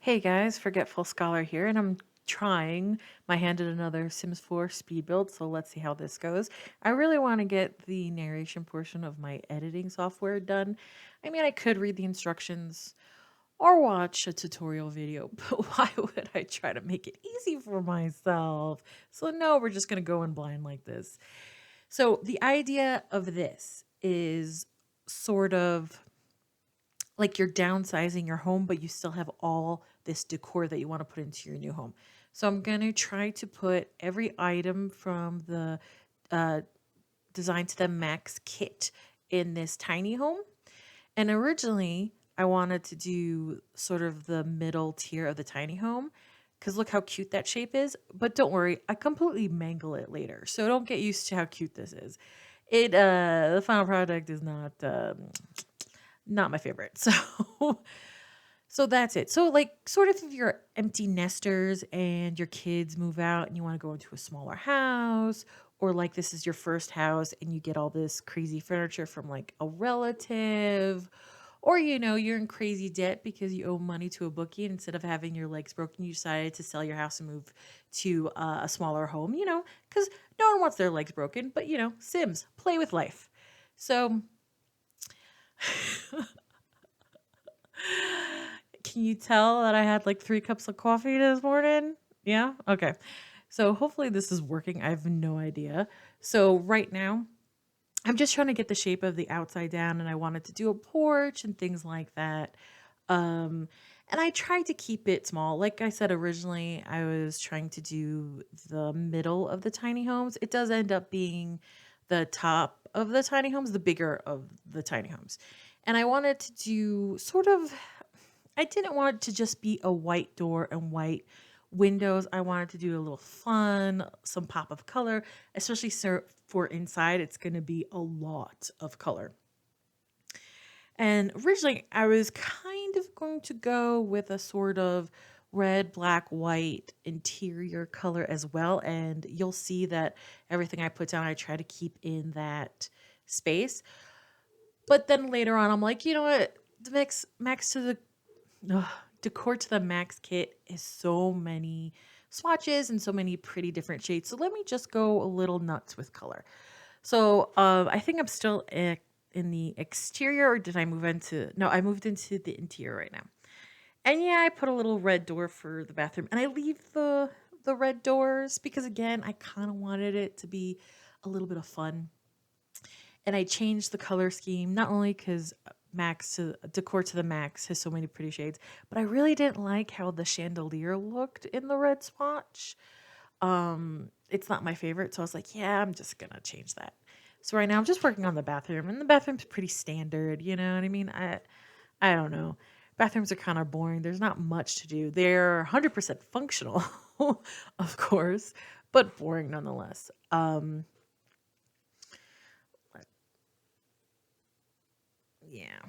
Hey guys, Forgetful Scholar here, and I'm trying my hand at another Sims 4 speed build, so let's see how this goes. I really want to get the narration portion of my editing software done. I mean, I could read the instructions or watch a tutorial video, but why would I try to make it easy for myself? So no, we're just going to go in blind like this. So the idea of this is sort of like you're downsizing your home, but you still have all this decor that you want to put into your new home. So I'm going to try to put every item from the uh, Design to the Max kit in this tiny home. And originally, I wanted to do sort of the middle tier of the tiny home because look how cute that shape is. But don't worry, I completely mangle it later. So don't get used to how cute this is. The final product is not my favorite. So that's it. So like sort of if you're empty nesters and your kids move out and you want to go into a smaller house, or like this is your first house and you get all this crazy furniture from like a relative, or you're in crazy debt because you owe money to a bookie and instead of having your legs broken you decided to sell your house and move to a smaller home, because no one wants their legs broken, but Sims, play with life. So can you tell that I had like 3 cups of coffee this morning? Yeah? Okay. So hopefully this is working. I have no idea. So right now, I'm just trying to get the shape of the outside down and I wanted to do a porch and things like that. Um and I tried to keep it small. Like I said originally, I was trying to do the middle of the tiny homes. It does end up being the top of the tiny homes, the bigger of the tiny homes. And I wanted to do sort of I didn't want it to just be a white door and white windows. I wanted to do a little fun, some pop of color, especially for inside. It's going to be a lot of color. And originally, I was kind of going to go with a sort of red, black, white interior color as well. And you'll see that everything I put down, I try to keep in that space. But then later on, I'm like, you know what? The max to the Ugh, Decor to the Max kit is so many swatches and so many pretty different shades. So let me just go a little nuts with color. So I think I'm still in the exterior, or did I move into? No, I moved into the interior right now. And yeah, I put a little red door for the bathroom, and I leave the red doors because again, I kind of wanted it to be a little bit of fun and I changed the color scheme not only because Max to Decor to the Max has so many pretty shades, but I really didn't like how the chandelier looked in the red swatch. It's not my favorite, so I was like, yeah, I'm just gonna change that. So right now I'm just working on the bathroom, and the bathroom's pretty standard. You know what I mean? I don't know. Bathrooms are kind of boring. There's not much to do. They're 100% functional, of course, but boring nonetheless. Yeah.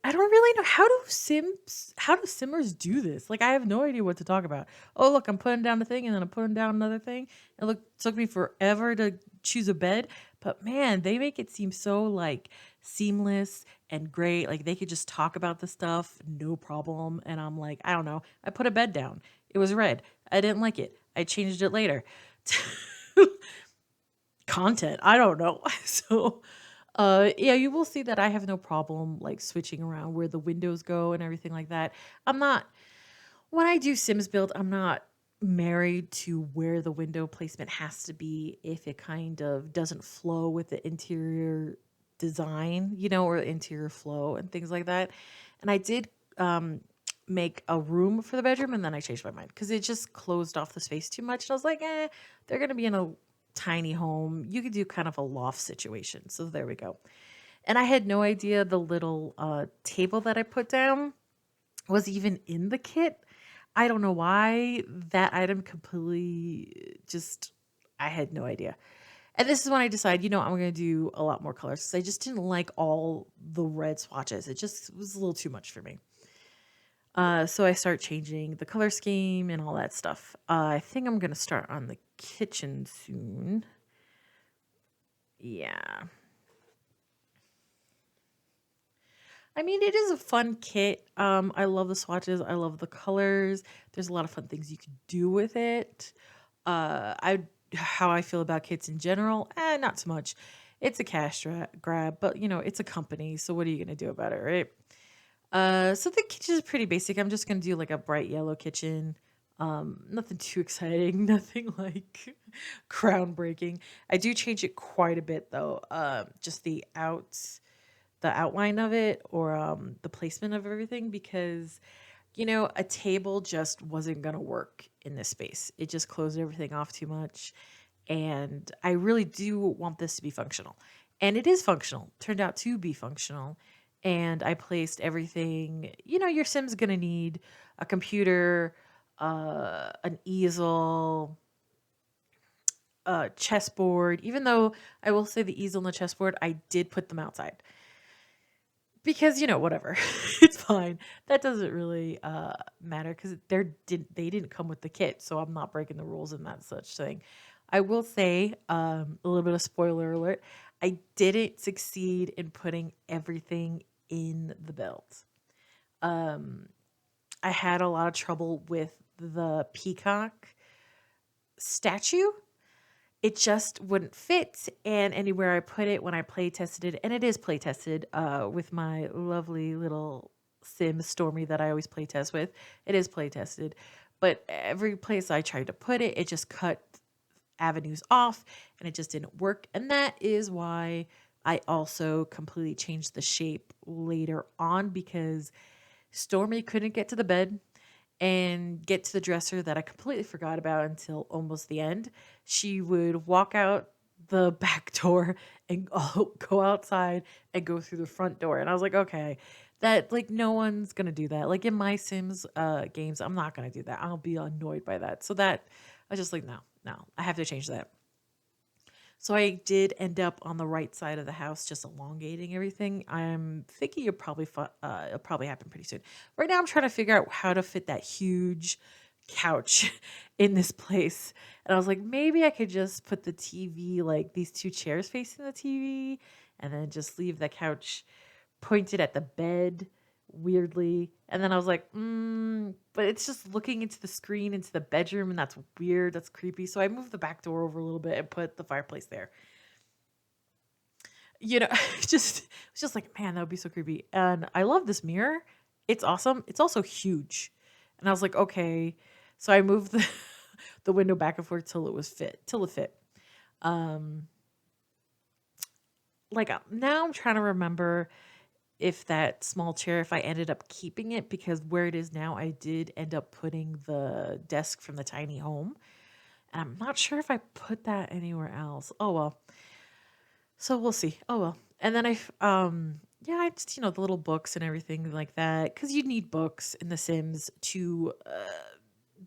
I don't really know how do simmers do this? Like I have no idea what to talk about. Oh look, I'm putting down a thing and then I'm putting down another thing. It took me forever to choose a bed, but man, they make it seem so like seamless and great. Like they could just talk about the stuff, no problem. And I'm like, I don't know. I put a bed down. It was red. I didn't like it. I changed it later. Content. I don't know. So yeah, you will see that I have no problem like switching around where the windows go and everything like that. I'm not when I do Sims build, I'm not married to where the window placement has to be if it kind of doesn't flow with the interior design, or interior flow and things like that. And I did make a room for the bedroom and then I changed my mind because it just closed off the space too much. And I was like, they're gonna be in a tiny home. You could do kind of a loft situation. So there we go. And I had no idea the little table that I put down was even in the kit. I don't know why that item completely just I had no idea. And this is when I decided, I'm going to do a lot more colors because I just didn't like all the red swatches. It just was a little too much for me. So I start changing the color scheme and all that stuff. I think I'm going to start on the kitchen soon. Yeah. I mean, it is a fun kit. I love the swatches. I love the colors. There's a lot of fun things you can do with it. I How I feel about kits in general, not so much. It's a grab, but it's a company, so what are you gonna do about it, right? So the kitchen is pretty basic. I'm just gonna do like a bright yellow kitchen. Nothing too exciting, nothing like groundbreaking. I do change it quite a bit though. Just the outline of it, or the placement of everything, because a table just wasn't gonna work in this space. It just closed everything off too much, and I really do want this to be functional. And it is functional. Turned out to be functional. And I placed everything, your Sim's going to need a computer, an easel, a chessboard. Even though I will say the easel and the chessboard, I did put them outside because whatever. It's fine. That doesn't really matter because they didn't come with the kit, so I'm not breaking the rules in that such thing. I will say, a little bit of spoiler alert, I didn't succeed in putting everything in the build. um I had a lot of trouble with the peacock statue. It just wouldn't fit, and anywhere I put it when I play tested it, and it is play tested with my lovely little sim Stormy that I always play test with. It is play tested, but every place I tried to put it, it just cut avenues off, and it just didn't work. And that is why I also completely changed the shape later on, because Stormy couldn't get to the bed and get to the dresser that I completely forgot about until almost the end. She would walk out the back door and go outside and go through the front door. And I was like, okay, that like no one's gonna do that. Like in my Sims games, I'm not gonna do that. I'll be annoyed by that. So that I was just like, no, no, I have to change that. So I did end up on the right side of the house, just elongating everything. I'm thinking it'll probably happen pretty soon. Right now, I'm trying to figure out how to fit that huge couch in this place. And I was like, maybe I could just put the TV, like these two chairs facing the TV, and then just leave the couch pointed at the bed weirdly. And then I was like, but it's just looking into the screen into the bedroom, and that's weird. That's creepy. So I moved the back door over a little bit and put the fireplace there. It's just like, man, that would be so creepy. And I love this mirror. It's awesome. It's also huge. And I was like, okay. So I moved the window back and forth till it fit. Um, now I'm trying to remember if that small chair, if I ended up keeping it, because where it is now, I did end up putting the desk from the tiny home. And I'm not sure if I put that anywhere else. Oh well. So we'll see. Oh well. And then yeah, I just, the little books and everything like that. Cause you need books in The Sims to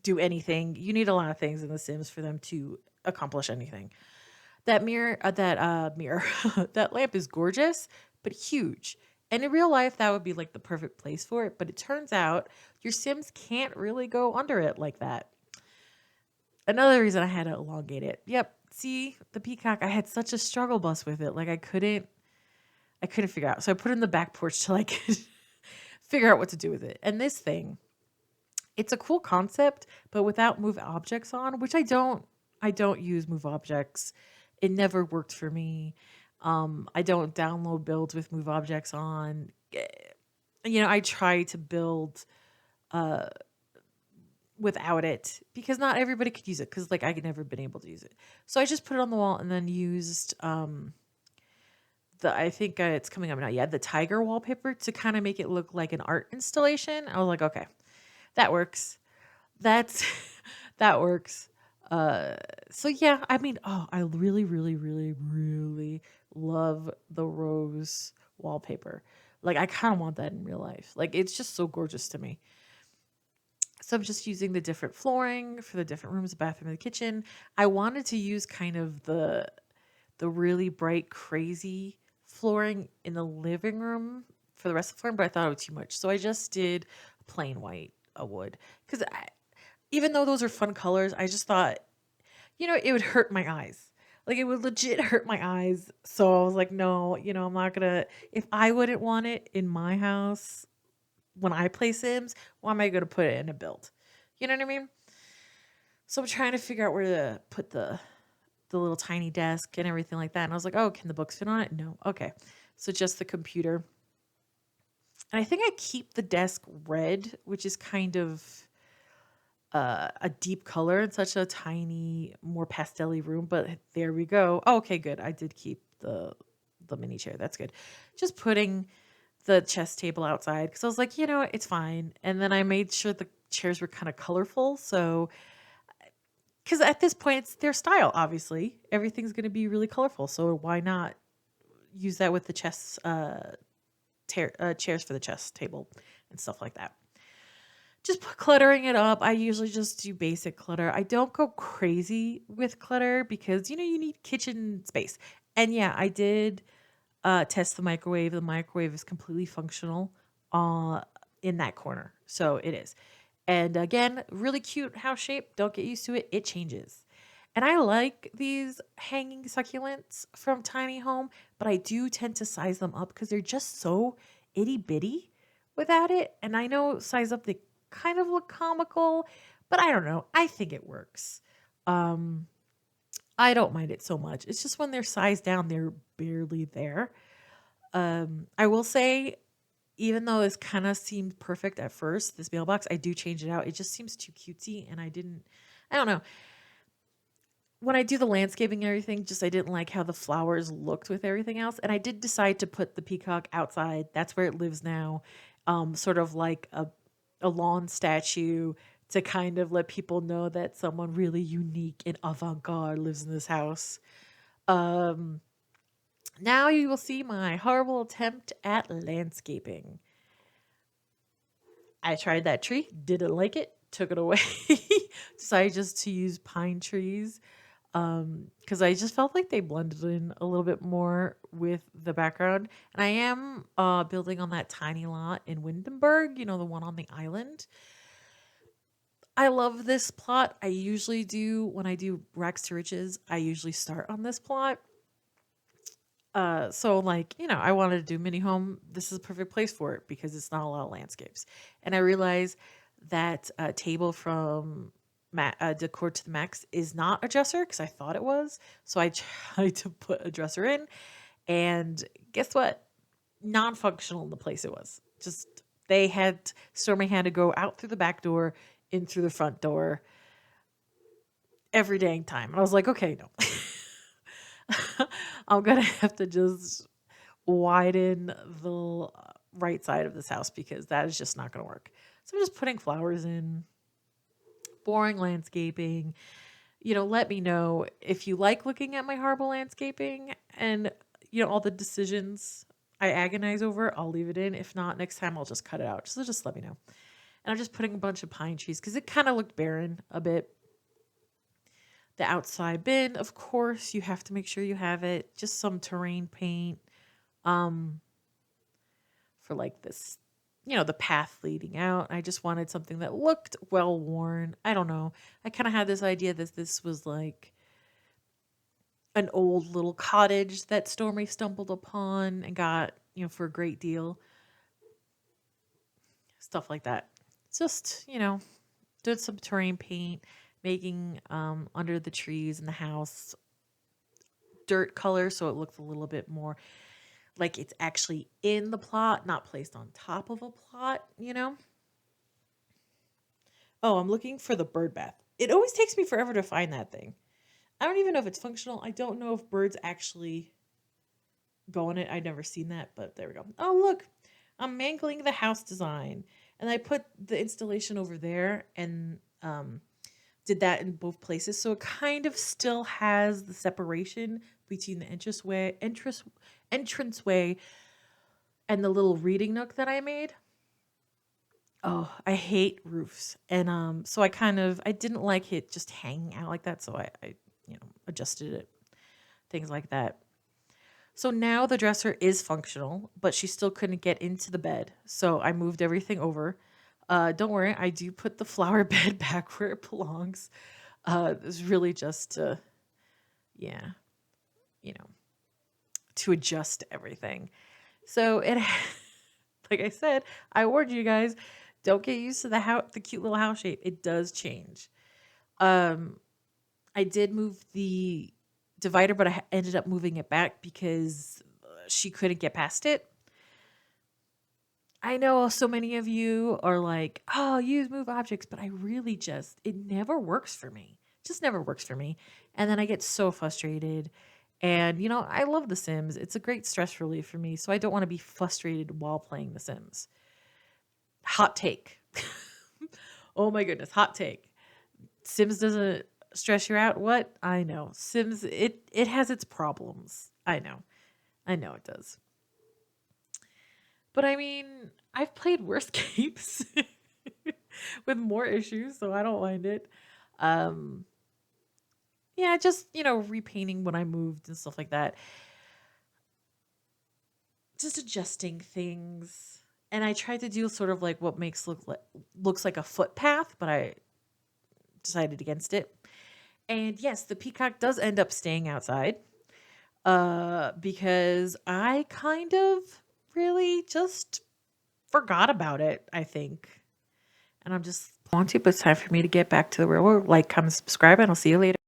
do anything. You need a lot of things in The Sims for them to accomplish anything. That mirror, that lamp is gorgeous, but huge. And in real life, that would be like the perfect place for it. But it turns out your Sims can't really go under it like that. Another reason I had to elongate it. Yep. See, the peacock, I had such a struggle bus with it. Like I couldn't figure out. So I put it in the back porch till I could figure out what to do with it. And this thing, it's a cool concept, but without move objects on, which I don't use move objects. It never worked for me. I don't download builds with move objects on. I try to build uh without it because not everybody could use it, because like I could never been able to use it. So I just put it on the wall and then used the I think it's coming up now. Yeah, the tiger wallpaper to kind of make it look like an art installation. I was like, okay, that works. That's that works. Uh, so yeah, I mean, oh, I really, really, really, really love the rose wallpaper. Like, I kind of want that in real life. Like, it's just so gorgeous to me. So I'm just using the different flooring for the different rooms, the bathroom, and the kitchen. I wanted to use kind of the really bright, crazy flooring in the living room for the rest of the flooring, but I thought it was too much. So I just did plain white, a wood. Because even though those are fun colors, I just thought, it would hurt my eyes. Like it would legit hurt my eyes. So I was like, no, I'm not gonna. If I wouldn't want it in my house when I play Sims, why am I gonna put it in a build? You know what I mean? So I'm trying to figure out where to put the little tiny desk and everything like that. And I was like, oh, can the books fit on it? No. Okay. So just the computer. And I think I keep the desk red, which is kind of a deep color in such a tiny, more pastel-y room. But there we go. Oh, okay, good. I did keep the mini chair. That's good. Just putting the chess table outside because I was like, it's fine. And then I made sure the chairs were kind of colorful. So, because at this point, it's their style, obviously. Everything's going to be really colorful. So, why not use that with the chess chairs for the chess table and stuff like that? Just cluttering it up. I usually just do basic clutter. I don't go crazy with clutter because, you need kitchen space. And yeah, I did test the microwave. The microwave is completely functional uh, in that corner. So it is. And again, really cute house shape. Don't get used to it. It changes. And I like these hanging succulents from Tiny Home, but I do tend to size them up because they're just so itty bitty without it. And I know size up, they kind of look comical, but I don't know. I think it works. Um, I don't mind it so much. It's just when they're sized down, they're barely there. I will say, even though this kind of seemed perfect at first, this mailbox, I do change it out. It just seems too cutesy, and I don't know. When I do the landscaping and everything, just I didn't like how the flowers looked with everything else. And I did decide to put the peacock outside. That's where it lives now. Sort of like a lawn statue to kind of let people know that someone really unique and avant-garde lives in this house. Um, Now you will see my horrible attempt at landscaping. I tried that tree, didn't like it, took it away. Decided just to use pine trees because I just felt like they blended in a little bit more with the background. And I am building on that tiny lot in Windenburg, the one on the island. I love this plot. I usually do, when I do Rags to Riches, I usually start on this plot. So like, I wanted to do mini home. This is a perfect place for it because it's not a lot of landscapes. And I realized that table from Decor to the Max is not a dresser because I thought it was. So I tried to put a dresser in, and guess what? Non-functional in the place it was. Just Stormy had to go out through the back door, in through the front door every dang time. And I was like, okay, no. I'm gonna have to just widen the right side of this house because that is just not gonna work. So I'm just putting flowers in, boring landscaping. Let me know if you like looking at my horrible landscaping and all the decisions I agonize over. I'll leave it in. If not, next time I'll just cut it out. So just let me know. And I'm just putting a bunch of pine trees because it kind of looked barren a bit. The outside bin, of course, you have to make sure you have it. Just some terrain paint um, for like this, the path leading out. I just wanted something that looked well worn. I don't know. I kind of had this idea that this was like an old little cottage that Stormy stumbled upon and got, for a great deal. Stuff like that. Just, did some terrain paint, making under the trees in the house dirt color so it looked a little bit more like it's actually in the plot, not placed on top of a plot. Oh, I'm looking for the bird bath. It always takes me forever to find that thing. I don't even know if it's functional. I don't know if birds actually go in it. I've never seen that, but there we go. Oh, look, I'm mangling the house design. And I put the installation over there and did that in both places. So it kind of still has the separation between the entranceway and the little reading nook that I made. Oh, I hate roofs. And so I didn't like it just hanging out like that. So I adjusted it, things like that. So now the dresser is functional, but she still couldn't get into the bed. So I moved everything over. Don't worry, I do put the flower bed back where it belongs. It's really just to, yeah. you know, to adjust to everything. So it, like I said, I warned you guys, don't get used to the cute little house shape. It does change. Um, I did move the divider, but I ended up moving it back because she couldn't get past it. I know so many of you are like, oh, use move objects, but I really it never works for me. It just never works for me. And then I get so frustrated. And, I love The Sims. It's a great stress relief for me. So I don't want to be frustrated while playing The Sims. Hot take. Oh my goodness, hot take. Sims doesn't stress you out. What? I know. Sims, it has its problems. I know. I know it does. But I mean, I've played worse games with more issues, so I don't mind it. Um, yeah, just, repainting when I moved and stuff like that. Just adjusting things. And I tried to do sort of like what looks like a footpath, but I decided against it. And yes, the peacock does end up staying outside. Because I kind of really just forgot about it, I think. And I'm just want to, but it's time for me to get back to the real world. Like, comment, subscribe, and I'll see you later.